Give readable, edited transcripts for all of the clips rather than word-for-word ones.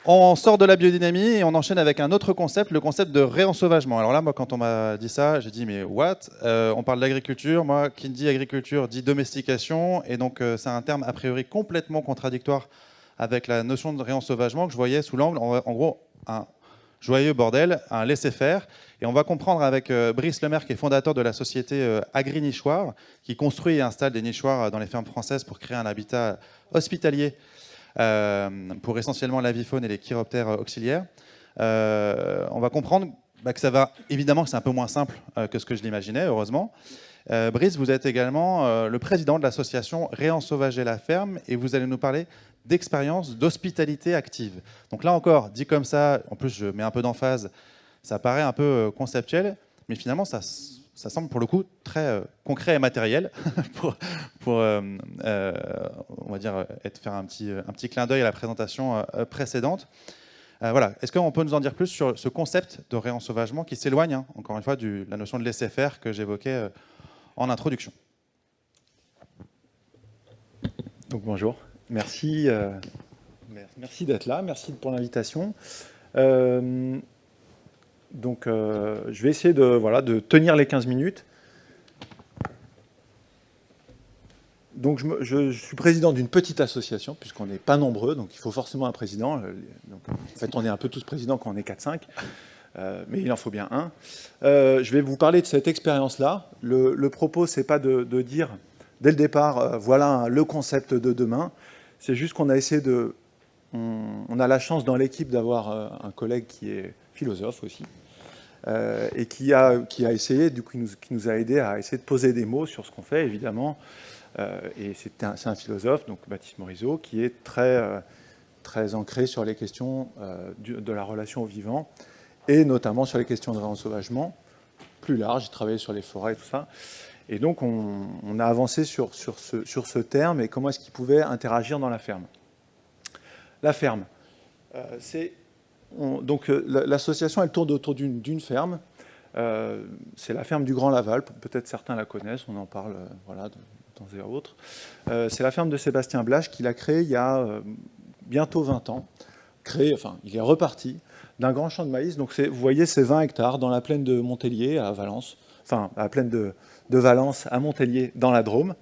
On sort de la biodynamie et on enchaîne avec un autre concept, le concept de réensauvagement. Alors là, moi, quand on m'a dit ça, j'ai dit, mais what? On parle d'agriculture. Moi, qui dit agriculture dit domestication. Et donc, c'est un terme a priori complètement contradictoire avec la notion de réensauvagement que je voyais sous l'angle, en gros, un joyeux bordel, un laisser-faire. Et on va comprendre avec Brice Lemaire, qui est fondateur de la société Agri-Nichoir, qui construit et installe des nichoirs dans les fermes françaises pour créer un habitat hospitalier pour essentiellement l'avifaune et les chiroptères auxiliaires. On va comprendre que ça va, évidemment que c'est un peu moins simple que ce que je l'imaginais, heureusement. Brice, vous êtes également le président de l'association Réensauvager la ferme et vous allez nous parler d'expérience d'hospitalité active. Donc là encore, dit comme ça, en plus je mets un peu d'emphase, ça paraît un peu conceptuel, mais finalement ça semble pour le coup très concret et matériel pour on va dire, faire un petit clin d'œil à la présentation précédente. Voilà. Est-ce qu'on peut nous en dire plus sur ce concept de réensauvagement qui s'éloigne, encore une fois, de la notion de laisser-faire que j'évoquais en introduction? Donc bonjour, merci d'être là, merci pour l'invitation. Je vais essayer de tenir les 15 minutes. Donc je suis président d'une petite association, puisqu'on n'est pas nombreux, donc il faut forcément un président. Donc, en fait, on est un peu tous présidents quand on est 4-5, mais il en faut bien un. Je vais vous parler de cette expérience-là. Le propos, c'est pas de dire, dès le départ, voilà le concept de demain. C'est juste qu'on a essayé de... On a la chance dans l'équipe d'avoir un collègue qui est philosophe aussi, et qui a essayé, du coup, qui nous a aidé à essayer de poser des mots sur ce qu'on fait, évidemment. Et c'est un philosophe, donc Baptiste Morisot, qui est très ancré sur les questions de la relation au vivant, et notamment sur les questions de réensauvagement, plus large, il travaillait sur les forêts et tout ça. Et donc on a avancé sur ce terme et comment est-ce qu'il pouvait interagir dans la ferme. La ferme, l'association, elle tourne autour d'une ferme. C'est la ferme du Grand Laval, peut-être certains la connaissent, on en parle voilà, de temps et à autre. C'est la ferme de Sébastien Blache qu'il a créée il y a bientôt 20 ans. Il est reparti d'un grand champ de maïs. Donc vous voyez, c'est 20 hectares dans la plaine de Montélier à Valence, enfin à la plaine de Valence à Montélier dans la Drôme.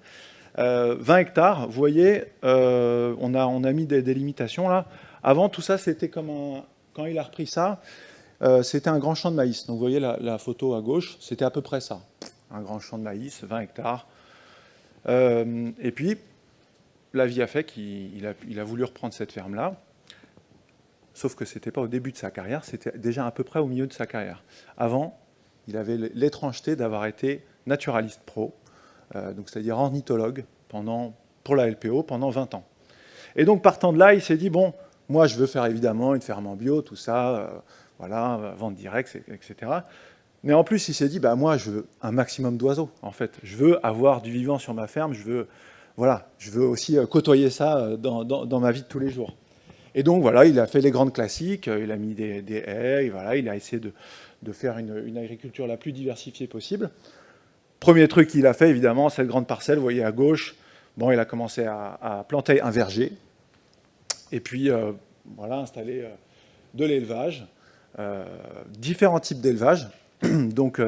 20 hectares, vous voyez, on a mis des limitations là. Avant, tout ça, c'était comme quand il a repris ça, c'était un grand champ de maïs. Donc vous voyez la photo à gauche, c'était à peu près ça. Un grand champ de maïs, 20 hectares. Et puis, la vie a fait qu'il a voulu reprendre cette ferme-là. Sauf que ce n'était pas au début de sa carrière, c'était déjà à peu près au milieu de sa carrière. Avant, il avait l'étrangeté d'avoir été naturaliste pro, donc c'est-à-dire ornithologue pour la LPO pendant 20 ans. Et donc, partant de là, il s'est dit, bon, moi, je veux faire évidemment une ferme en bio, tout ça, voilà, vente directe, etc. Mais en plus, il s'est dit, bah, moi, je veux un maximum d'oiseaux, en fait. Je veux avoir du vivant sur ma ferme, je veux aussi côtoyer ça dans ma vie de tous les jours. Et donc, voilà, il a fait les grandes classiques, il a mis des haies, et voilà, il a essayé de faire une agriculture la plus diversifiée possible. Premier truc qu'il a fait, évidemment, cette grande parcelle, vous voyez à gauche, bon, il a commencé à planter un verger, et puis, voilà, installer de l'élevage, différents types d'élevage, donc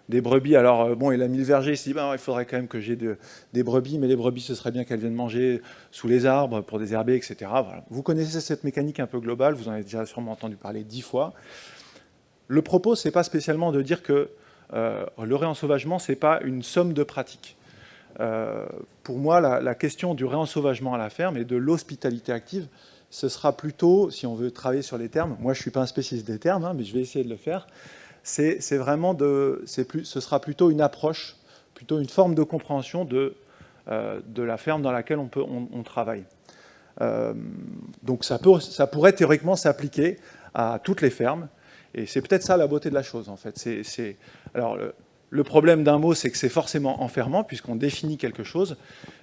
des brebis. Alors, bon, il a mis le verger, il s'est dit, il faudrait quand même que j'ai des brebis, mais les brebis, ce serait bien qu'elles viennent manger sous les arbres pour désherber, etc. Voilà. Vous connaissez cette mécanique un peu globale, vous en avez déjà sûrement entendu parler 10 fois. Le propos, ce n'est pas spécialement de dire que le réensauvagement, ce n'est pas une somme de pratiques. Pour moi, la question du réensauvagement à la ferme et de l'hospitalité active, ce sera plutôt, si on veut travailler sur les termes, moi je ne suis pas un spécialiste des termes, mais je vais essayer de le faire, ce sera plutôt une approche, plutôt une forme de compréhension de la ferme dans laquelle on travaille. Donc ça pourrait théoriquement s'appliquer à toutes les fermes, et c'est peut-être ça la beauté de la chose en fait. Alors le problème d'un mot, c'est que c'est forcément enfermant puisqu'on définit quelque chose,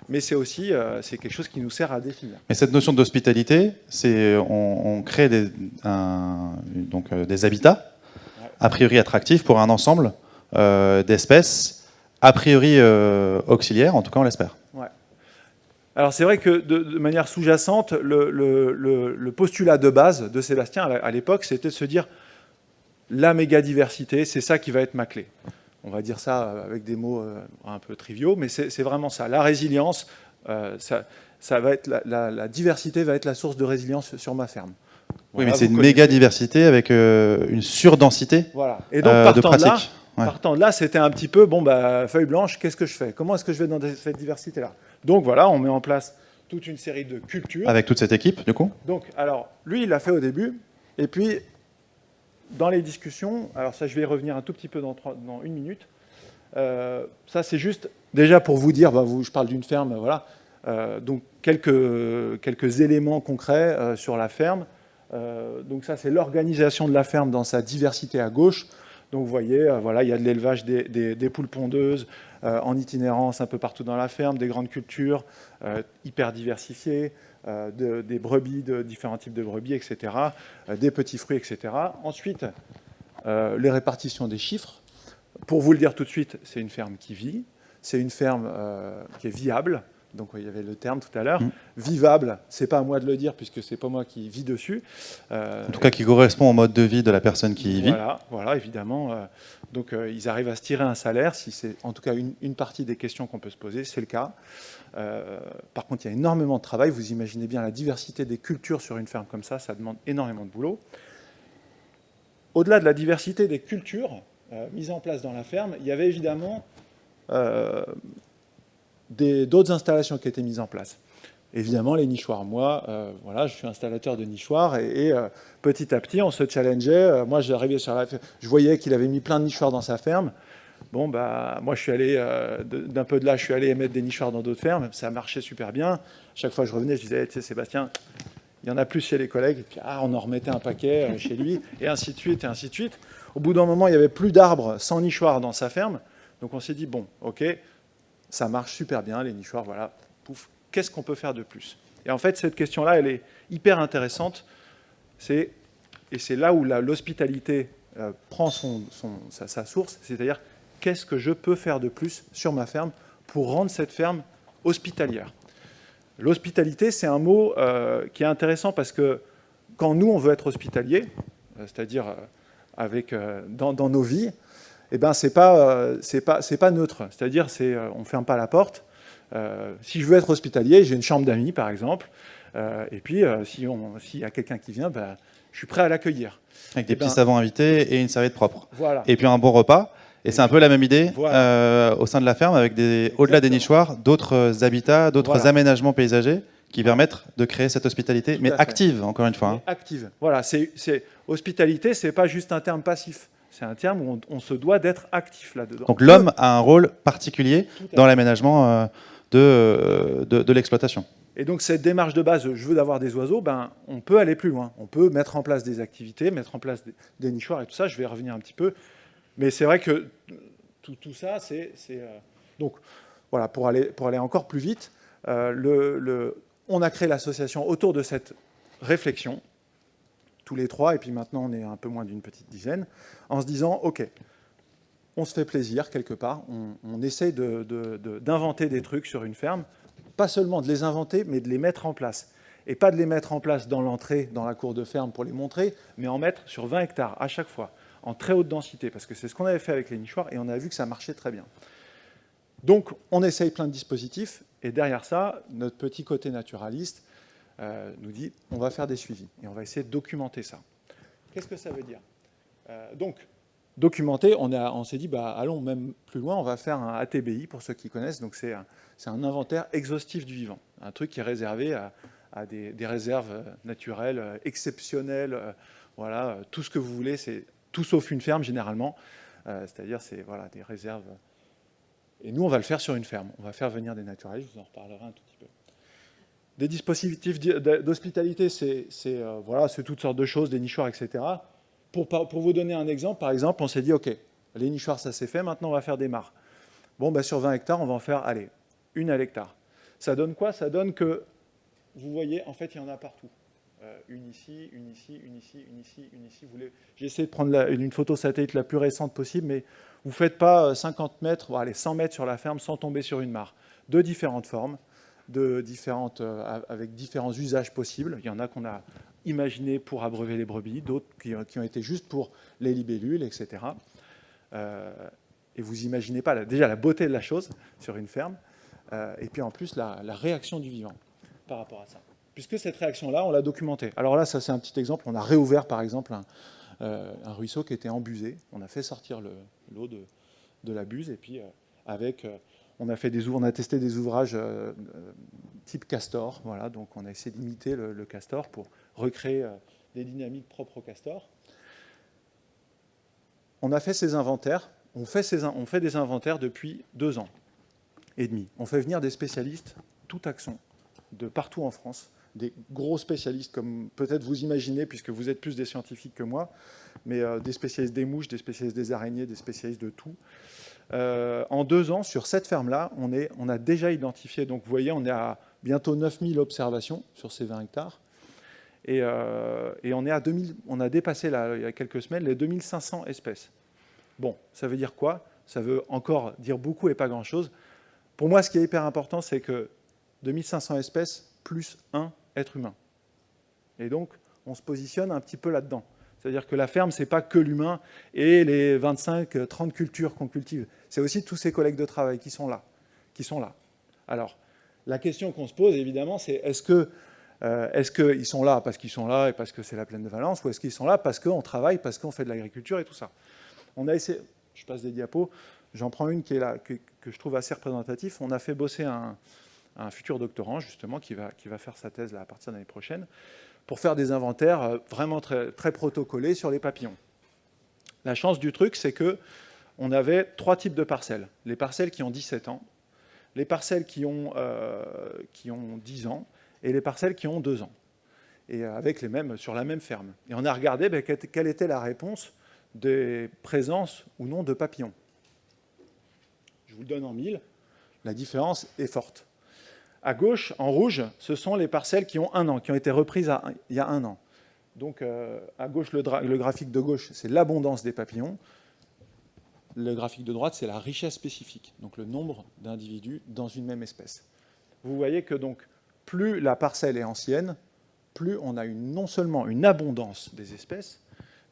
mais c'est aussi quelque chose qui nous sert à définir. Mais cette notion d'hospitalité, c'est on crée des habitats a priori attractifs pour un ensemble d'espèces a priori auxiliaires, en tout cas on l'espère. Ouais. Alors c'est vrai que de manière sous-jacente, le postulat de base de Sébastien à l'époque, c'était de se dire la méga diversité, c'est ça qui va être ma clé. On va dire ça avec des mots un peu triviaux, mais c'est vraiment ça. La résilience, ça va être la diversité va être la source de résilience sur ma ferme. Oui, mais c'est une méga diversité avec une surdensité voilà. Et donc, de pratiques. Partant de là, c'était un petit peu, bon, bah, feuille blanche, qu'est-ce que je fais? Comment est-ce que je vais dans cette diversité-là? Donc voilà, on met en place toute une série de cultures. Avec toute cette équipe, du coup? Donc, alors, lui, il l'a fait au début, et puis, dans les discussions, alors ça, je vais y revenir un tout petit peu dans 1 minute, ça, c'est juste, déjà pour vous dire, bah, je parle d'une ferme, voilà, donc quelques éléments concrets sur la ferme. Donc ça, c'est l'organisation de la ferme dans sa diversité à gauche. Donc vous voyez, voilà, il y a de l'élevage des poules pondeuses en itinérance un peu partout dans la ferme, des grandes cultures hyper diversifiées, des brebis, de différents types de brebis, etc., des petits fruits, etc. Ensuite, les répartitions des chiffres. Pour vous le dire tout de suite, c'est une ferme qui vit, c'est une ferme qui est viable. Donc il y avait le terme tout à l'heure. Vivable, c'est pas à moi de le dire puisque c'est pas moi qui vis dessus. En tout cas, qui correspond au mode de vie de la personne qui y vit. Voilà, évidemment. Donc ils arrivent à se tirer un salaire, si c'est en tout cas une partie des questions qu'on peut se poser, c'est le cas. Par contre, il y a énormément de travail. Vous imaginez bien la diversité des cultures sur une ferme comme ça demande énormément de boulot. Au-delà de la diversité des cultures mises en place dans la ferme, il y avait évidemment d'autres installations qui étaient mises en place. Évidemment, les nichoirs. Moi, voilà, je suis installateur de nichoirs et petit à petit, on se challengeait. Moi, j'arrivais sur je voyais qu'il avait mis plein de nichoirs dans sa ferme. Bon, bah, moi, je suis allé d'un peu de là, je suis allé émettre des nichoirs dans d'autres fermes. Ça marchait super bien. Chaque fois que je revenais, je disais, tu sais, Sébastien, il y en a plus chez les collègues. Et puis, on en remettait un paquet chez lui, et ainsi de suite, et ainsi de suite. Au bout d'un moment, il n'y avait plus d'arbres sans nichoirs dans sa ferme. Donc, on s'est dit, bon, OK, ça marche super bien, les nichoirs, voilà, pouf, qu'est-ce qu'on peut faire de plus? Et en fait, cette question-là, elle est hyper intéressante, et c'est là où l'hospitalité prend sa source, c'est-à-dire, qu'est-ce que je peux faire de plus sur ma ferme pour rendre cette ferme hospitalière? L'hospitalité, c'est un mot qui est intéressant parce que quand nous, on veut être hospitalier, c'est-à-dire dans nos vies, eh ben, c'est pas neutre. C'est-à-dire, on ne ferme pas la porte. Si je veux être hospitalier, j'ai une chambre d'amis, par exemple. Et puis, s'il y a quelqu'un qui vient, ben, je suis prêt à l'accueillir. Avec des petits savons invités et une serviette propre. Voilà. Et puis un bon repas. Et c'est un peu la même idée au sein de la ferme, avec au-delà des nichoirs, d'autres habitats, d'autres aménagements paysagers qui permettent de créer cette hospitalité, mais active, encore une fois. Active. Voilà. Hospitalité, c'est pas juste un terme passif. C'est un terme où on se doit d'être actif là-dedans. Donc l'homme a un rôle particulier dans l'aménagement de l'exploitation. Et donc cette démarche de base, je veux d'avoir des oiseaux, ben, on peut aller plus loin. On peut mettre en place des activités, mettre en place des nichoirs et tout ça. Je vais y revenir un petit peu. Mais c'est vrai que tout ça, donc voilà, pour aller encore plus vite, on a créé l'association autour de cette réflexion, tous les trois, et puis maintenant on est un peu moins d'une petite dizaine, en se disant, OK, on se fait plaisir quelque part, on essaie d'inventer des trucs sur une ferme, pas seulement de les inventer, mais de les mettre en place. Et pas de les mettre en place dans l'entrée, dans la cour de ferme pour les montrer, mais en mettre sur 20 hectares à chaque fois, en très haute densité, parce que c'est ce qu'on avait fait avec les nichoirs, et on a vu que ça marchait très bien. Donc on essaye plein de dispositifs, et derrière ça, notre petit côté naturaliste nous dit, on va faire des suivis, et on va essayer de documenter ça. Qu'est-ce que ça veut dire? Donc, documenter, on s'est dit, bah, allons même plus loin, on va faire un ATBI, pour ceux qui connaissent, donc c'est un inventaire exhaustif du vivant, un truc qui est réservé à des réserves naturelles exceptionnelles, voilà, tout ce que vous voulez, c'est tout sauf une ferme, généralement, c'est-à-dire, c'est voilà, des réserves. Et nous, on va le faire sur une ferme, on va faire venir des naturalistes, je vous en reparlerai un tout petit peu. Des dispositifs d'hospitalité, c'est toutes sortes de choses, des nichoirs, etc. Pour vous donner un exemple, par exemple, on s'est dit, OK, les nichoirs, ça s'est fait, maintenant on va faire des mares. Bon, bah, sur 20 hectares, on va en faire, allez, une à l'hectare. Ça donne quoi? Ça donne que, vous voyez, en fait, il y en a partout. Une ici, une ici, une ici, une ici, une ici. J'ai essayé de prendre une photo satellite la plus récente possible, mais vous ne faites pas 50 mètres, allez, 100 mètres sur la ferme sans tomber sur une mare. De différentes formes, avec différents usages possibles. Il y en a qu'on a imaginé pour abreuver les brebis, d'autres qui ont été juste pour les libellules, etc. Et vous imaginez pas déjà la beauté de la chose sur une ferme, et puis en plus la réaction du vivant par rapport à ça. Puisque cette réaction-là, on l'a documentée. Alors là, ça c'est un petit exemple. On a réouvert par exemple un ruisseau qui était embusé. On a fait sortir l'eau de la buse, et puis on a testé des ouvrages type castor. Voilà, donc on a essayé d'imiter le castor pour recréer des dynamiques propres au castor. On a fait ces inventaires. On fait des inventaires depuis 2 ans et demi. On fait venir des spécialistes, tout accent, de partout en France, des gros spécialistes, comme peut-être vous imaginez, puisque vous êtes plus des scientifiques que moi, mais des spécialistes des mouches, des spécialistes des araignées, des spécialistes de tout. En 2 ans, sur cette ferme-là, on a déjà identifié, donc vous voyez, on est à bientôt 9000 observations sur ces 20 hectares. Et on a dépassé, là, il y a quelques semaines, les 2500 espèces. Bon, ça veut dire quoi? Ça veut encore dire beaucoup et pas grand-chose. Pour moi, ce qui est hyper important, c'est que 2500 espèces plus un être humain. Et donc, on se positionne un petit peu là-dedans. C'est-à-dire que la ferme, ce n'est pas que l'humain et les 25-30 cultures qu'on cultive. C'est aussi tous ces collègues de travail qui sont là. Alors, la question qu'on se pose, évidemment, c'est est-ce qu'ils sont là parce qu'ils sont là et parce que c'est la plaine de Valence, ou est-ce qu'ils sont là parce qu'on travaille, parce qu'on fait de l'agriculture et tout ça? On a essayé, je passe des diapos, j'en prends une qui est là, que je trouve assez représentatif. On a fait bosser un futur doctorant, justement, qui va faire sa thèse là, à partir de l'année prochaine, pour faire des inventaires vraiment très, très protocolés sur les papillons. La chance du truc, c'est qu'on avait 3 types de parcelles. Les parcelles qui ont 17 ans, les parcelles qui ont 10 ans, et les parcelles qui ont 2 ans. Et sur la même ferme. Et on a regardé quelle était la réponse des présences ou non de papillons. Je vous le donne en 1000. La différence est forte. À gauche, en rouge, ce sont les parcelles qui ont 1 an, qui ont été reprises il y a 1 an. Donc, à gauche, le graphique de gauche, c'est l'abondance des papillons. Le graphique de droite, c'est la richesse spécifique, donc le nombre d'individus dans une même espèce. Vous voyez que donc, plus la parcelle est ancienne, plus on a non seulement une abondance des espèces,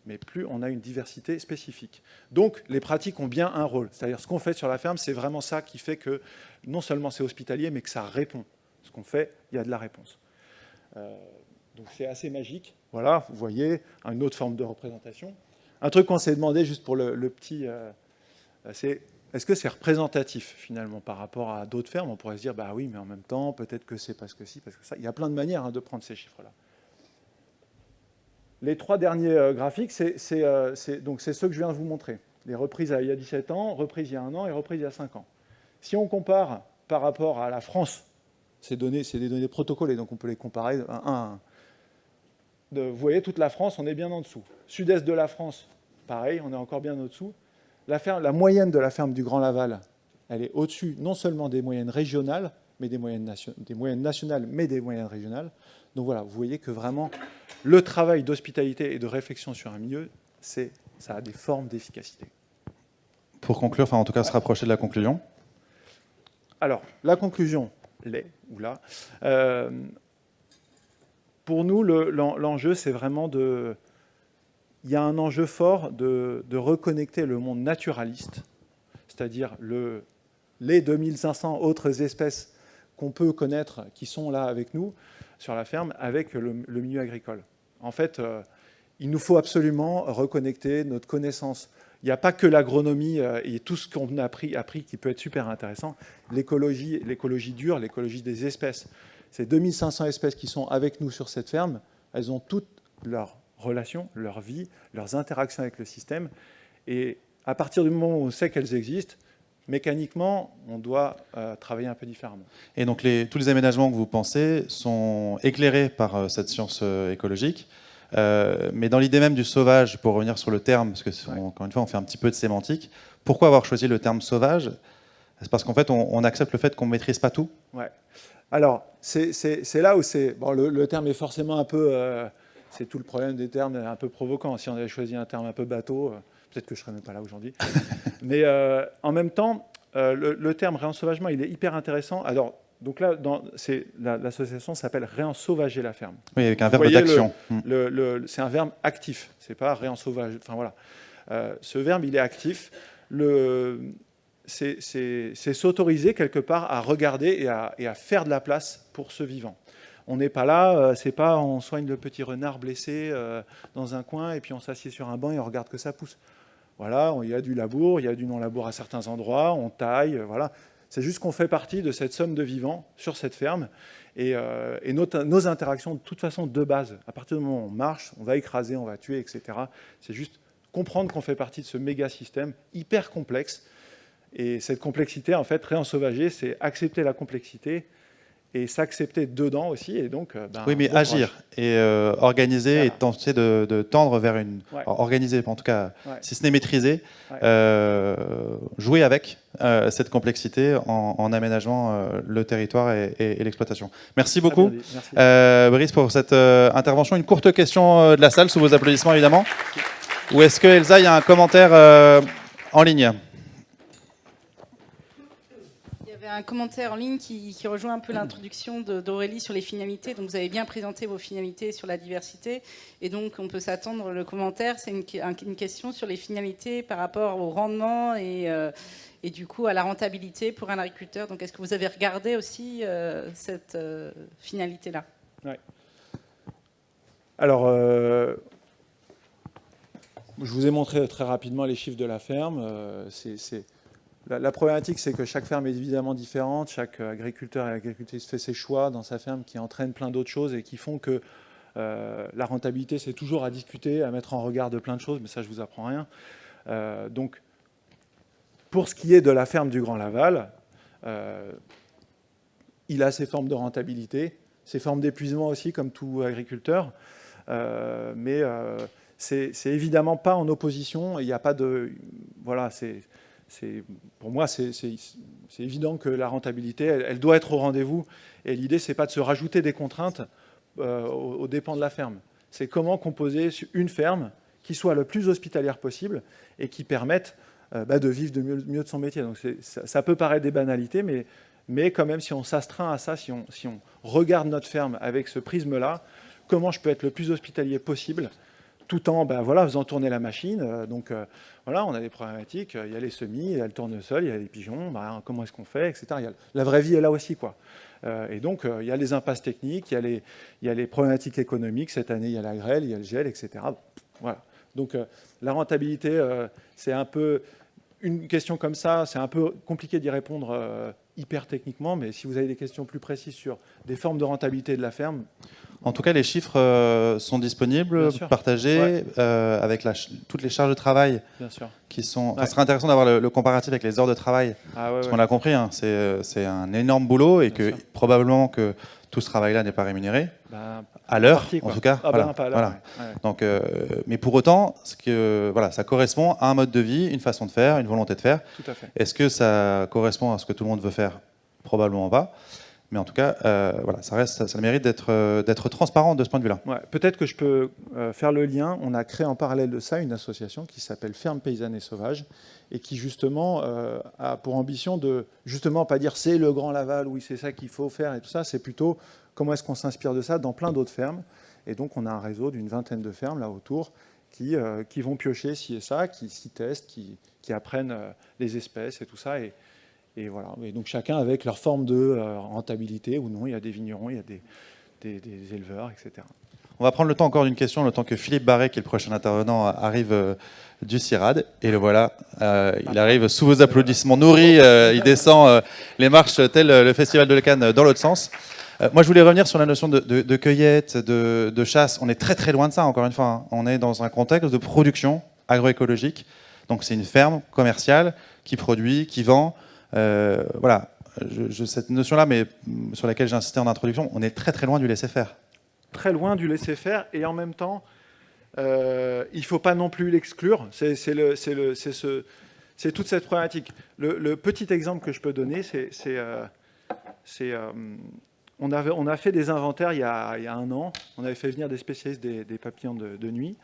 mais plus on a une diversité spécifique. Donc, les pratiques ont bien un rôle. C'est-à-dire, ce qu'on fait sur la ferme, c'est vraiment ça qui fait que non seulement c'est hospitalier, mais que ça répond. Ce qu'on fait, il y a de la réponse. Donc, c'est assez magique. Voilà, vous voyez, une autre forme de représentation. Un truc qu'on s'est demandé, juste pour le petit, c'est est-ce que c'est représentatif, finalement, par rapport à d'autres fermes? On pourrait se dire, bah oui, mais en même temps, peut-être que c'est parce que si, parce que ça. Il y a plein de manières de prendre ces chiffres-là. Les 3 derniers graphiques, c'est ceux que je viens de vous montrer. Les reprises il y a 17 ans, reprises il y a 1 an et reprises il y a 5 ans. Si on compare par rapport à la France, c'est des données protocolées, donc on peut les comparer un à un. Vous voyez, toute la France, on est bien en dessous. Sud-est de la France, pareil, on est encore bien au-dessous. La moyenne de la ferme du Grand Laval, elle est au-dessus non seulement des moyennes régionales, mais des moyennes nationales, mais des moyennes régionales. Donc voilà, vous voyez que vraiment, le travail d'hospitalité et de réflexion sur un milieu, ça a des formes d'efficacité. Pour conclure, enfin en tout cas se rapprocher de la conclusion. Alors, la conclusion, pour nous, l'enjeu, c'est vraiment il y a un enjeu fort de reconnecter le monde naturaliste, c'est-à-dire les 2500 autres espèces qu'on peut connaître, qui sont là avec nous, sur la ferme, avec le milieu agricole. En fait, il nous faut absolument reconnecter notre connaissance. Il n'y a pas que l'agronomie et tout ce qu'on a appris qui peut être super intéressant. L'écologie dure, l'écologie des espèces. Ces 2500 espèces qui sont avec nous sur cette ferme, elles ont toutes leurs relations, leur vie, leurs interactions avec le système. Et à partir du moment où on sait qu'elles existent, mécaniquement, on doit travailler un peu différemment. Et donc tous les aménagements que vous pensez sont éclairés par cette science écologique. Mais dans l'idée même du sauvage, pour revenir sur le terme, parce que encore une fois, on fait un petit peu de sémantique, pourquoi avoir choisi le terme sauvage? C'est parce qu'en fait, on accepte le fait qu'on ne maîtrise pas tout. Ouais. Alors, c'est là où le terme est forcément un peu... c'est tout le problème des termes un peu provocants. Si on avait choisi un terme un peu bateau, peut-être que je ne serais même pas là aujourd'hui. Mais en même temps, le terme réensauvagement, il est hyper intéressant. Alors, Donc là, l'association s'appelle réensauvager la ferme. Oui, avec un Vous verbe voyez, d'action. c'est un verbe actif, c'est pas réensauvager. Enfin voilà, ce verbe il est actif. C'est s'autoriser quelque part à regarder et à faire de la place pour ce vivant. On n'est pas là, c'est pas on soigne le petit renard blessé dans un coin et puis on s'assied sur un banc et on regarde que ça pousse. Voilà, il y a du labour, il y a du non-labour à certains endroits, on taille, voilà. C'est juste qu'on fait partie de cette somme de vivants sur cette ferme et nos interactions de toute façon de base, à partir du moment où on marche, on va écraser, on va tuer, etc. C'est juste comprendre qu'on fait partie de ce méga système hyper complexe. Et cette complexité, en fait, réensauvager, c'est accepter la complexité et s'accepter dedans aussi. Et donc, oui, mais bon agir courage. et organiser Voilà. et tenter de tendre vers une... Ouais. Organiser, en tout cas, Ouais. si ce n'est maîtriser, Ouais. jouer avec cette complexité en aménageant le territoire et l'exploitation. Merci Très beaucoup, bien dit. Merci. Brice, pour cette intervention. Une courte question de la salle, sous vos applaudissements, évidemment. Ou est-ce que, Elsa, il y a un commentaire en ligne ? Un commentaire en ligne qui rejoint un peu l'introduction d'Aurélie sur les finalités. Donc vous avez bien présenté vos finalités sur la diversité et donc on peut s'attendre, le commentaire c'est une question sur les finalités par rapport au rendement et du coup à la rentabilité pour un agriculteur. Donc est-ce que vous avez regardé aussi cette finalité-là? Ouais. Alors, je vous ai montré très rapidement les chiffres de la ferme. La problématique, c'est que chaque ferme est évidemment différente. Chaque agriculteur et agricultrice fait ses choix dans sa ferme qui entraînent plein d'autres choses et qui font que la rentabilité, c'est toujours à discuter, à mettre en regard de plein de choses, mais ça, je ne vous apprends rien. Donc, pour ce qui est de la ferme du Grand Laval, il a ses formes de rentabilité, ses formes d'épuisement aussi, comme tout agriculteur. Mais c'est évidemment pas en opposition. Il n'y a pas de... Voilà, pour moi, c'est évident que la rentabilité, elle doit être au rendez-vous. Et l'idée, c'est pas de se rajouter des contraintes aux dépens de la ferme. C'est comment composer une ferme qui soit le plus hospitalière possible et qui permette de vivre mieux de son métier. Donc ça peut paraître des banalités, mais quand même, si on s'astreint à ça, si on regarde notre ferme avec ce prisme-là, comment je peux être le plus hospitalier possible tout en faisant tourner la machine. Donc voilà, on a des problématiques, il y a les semis, il y a le tournesol, il y a les pigeons, comment est-ce qu'on fait, etc. La vraie vie est là aussi, quoi. Et donc il y a les impasses techniques, il y a les problématiques économiques, cette année il y a la grêle, il y a le gel, etc. Voilà. Donc la rentabilité, c'est un peu... Une question comme ça, c'est un peu compliqué d'y répondre hyper techniquement, mais si vous avez des questions plus précises sur des formes de rentabilité de la ferme... En tout cas, les chiffres sont disponibles, partagés, ouais. avec toutes les charges de travail Bien sûr. qui sont... Enfin, ce serait intéressant d'avoir le comparatif avec les heures de travail, parce qu'on l'a compris, hein, c'est un énorme boulot et que probablement que tout ce travail-là n'est pas rémunéré, à l'heure, en tout cas. Voilà. Donc, mais pour autant, ça correspond à un mode de vie, une façon de faire, une volonté de faire. Tout à fait. Est-ce que ça correspond à ce que tout le monde veut faire? Probablement pas. Mais en tout cas, ça a le mérite d'être transparent de ce point de vue-là. Ouais, peut-être que je peux faire le lien. On a créé en parallèle de ça une association qui s'appelle Ferme Paysanne et Sauvage et qui justement a pour ambition de justement pas dire c'est le Grand Laval, oui c'est ça qu'il faut faire et tout ça. C'est plutôt comment est-ce qu'on s'inspire de ça dans plein d'autres fermes. Et donc on a un réseau d'une vingtaine de fermes là autour qui vont piocher ci et ça, qui s'y testent, qui apprennent les espèces et tout ça. Et voilà. Et donc chacun avec leur forme de rentabilité ou non. Il y a des vignerons, il y a des éleveurs, etc. On va prendre le temps encore d'une question, le temps que Philippe Barret, qui est le prochain intervenant, arrive du CIRAD. Et le voilà, il arrive sous vos applaudissements nourris, il descend les marches tel le Festival de Cannes dans l'autre sens. Moi, je voulais revenir sur la notion de cueillette, de chasse. On est très très loin de ça, encore une fois. Hein. On est dans un contexte de production agroécologique. Donc c'est une ferme commerciale qui produit, qui vend. Voilà, cette notion-là, mais sur laquelle j'ai insisté en introduction, on est très très loin du laisser-faire. Très loin du laisser-faire, et en même temps, il ne faut pas non plus l'exclure. C'est toute cette problématique. Le petit exemple que je peux donner, on a fait des inventaires il y a un an. On avait fait venir des spécialistes des papillons de nuit.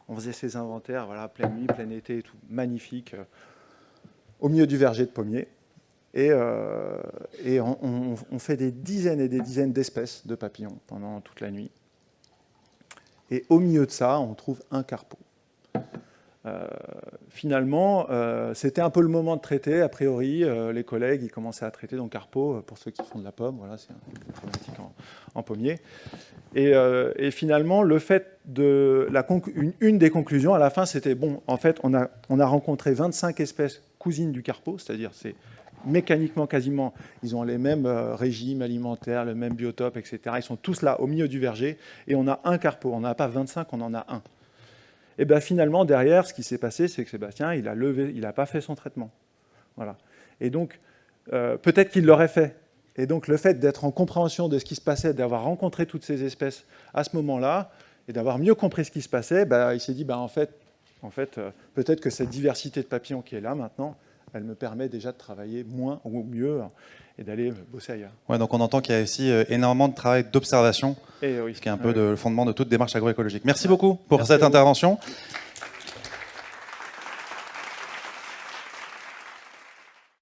On faisait ces inventaires, voilà, pleine nuit, plein été et tout, magnifique, au milieu du verger de pommiers. Et on fait des dizaines et des dizaines d'espèces de papillons pendant toute la nuit. Et au milieu de ça, on trouve un carpeau. Finalement, c'était un peu le moment de traiter. A priori, les collègues ils commençaient à traiter donc carpeau, pour ceux qui font de la pomme. Voilà, c'est une problématique en pommier. Et finalement, le fait de une des conclusions à la fin, c'était bon. En fait, on a rencontré 25 espèces cousines du carpeau, c'est-à-dire c'est mécaniquement quasiment, ils ont les mêmes régimes alimentaires, le même biotope, etc. Ils sont tous là au milieu du verger, et on a un carpeau. On n'en a pas 25, on en a un. Et bien finalement, derrière, ce qui s'est passé, c'est que Sébastien, il n'a pas fait son traitement. Voilà. Et donc, peut-être qu'il l'aurait fait. Et donc, le fait d'être en compréhension de ce qui se passait, d'avoir rencontré toutes ces espèces à ce moment-là, et d'avoir mieux compris ce qui se passait, il s'est dit, en fait peut-être que cette diversité de papillons qui est là maintenant, elle me permet déjà de travailler moins ou mieux et d'aller bosser ailleurs. Ouais, donc on entend qu'il y a aussi énormément de travail d'observation, Oui, ce qui est un peu le fondement de toute démarche agroécologique. Merci beaucoup pour Merci cette intervention.